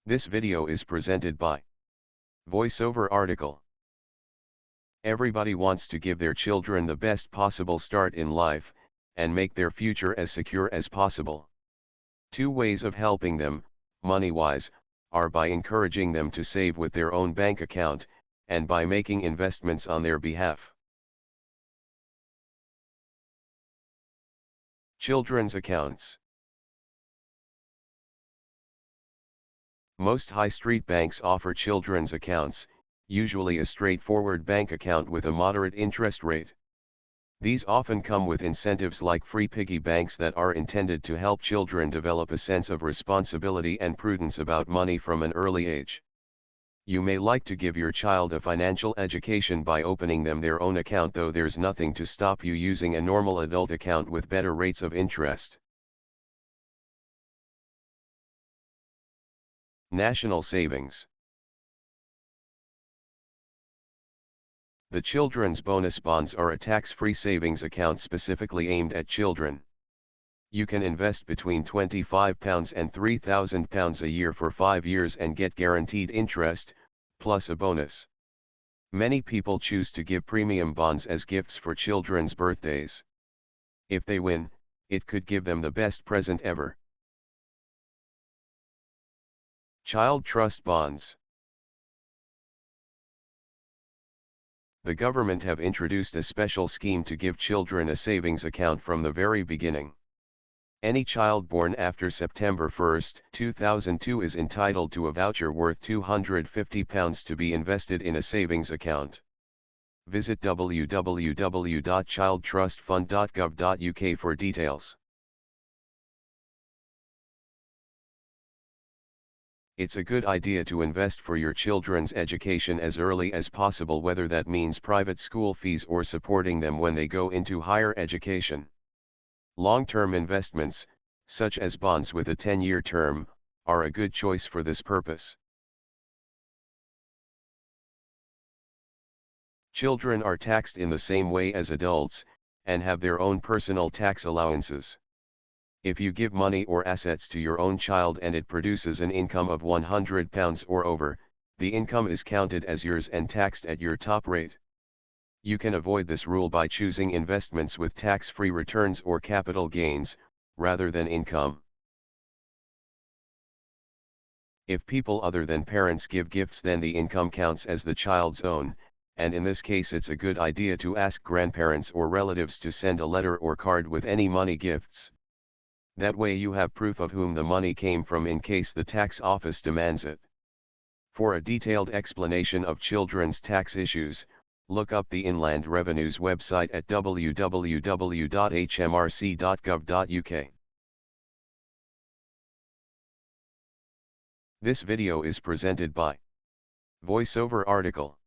This video is presented by VoiceOver article. Everybody wants to give their children the best possible start in life, and make their future as secure as possible. Two ways of helping them, money-wise, are by encouraging them to save with their own bank account, and by making investments on their behalf. Children's accounts. Most high street banks offer children's accounts, usually a straightforward bank account with a moderate interest rate. These often come with incentives like free piggy banks that are intended to help children develop a sense of responsibility and prudence about money from an early age. You may like to give your child a financial education by opening them their own account, though there's nothing to stop you using a normal adult account with better rates of interest. National savings. The Children's Bonus Bonds are a tax-free savings account specifically aimed at children. You can invest between £25 and £3,000 a year for 5 years and get guaranteed interest, plus a bonus. Many people choose to give premium bonds as gifts for children's birthdays. If they win, it could give them the best present ever. Child Trust Bonds. The government have introduced a special scheme to give children a savings account from the very beginning. Any child born after September 1, 2002 is entitled to a voucher worth £250 to be invested in a savings account. Visit www.childtrustfund.gov.uk for details. It's a good idea to invest for your children's education as early as possible, whether that means private school fees or supporting them when they go into higher education. Long-term investments, such as bonds with a 10-year term, are a good choice for this purpose. Children are taxed in the same way as adults, and have their own personal tax allowances. If you give money or assets to your own child and it produces an income of £100 or over, the income is counted as yours and taxed at your top rate. You can avoid this rule by choosing investments with tax-free returns or capital gains, rather than income. If people other than parents give gifts, then the income counts as the child's own, and in this case it's a good idea to ask grandparents or relatives to send a letter or card with any money gifts. That way you have proof of whom the money came from in case the tax office demands it. For a detailed explanation of children's tax issues, look up the Inland Revenue's website at www.hmrc.gov.uk. This video is presented by VoiceOver article.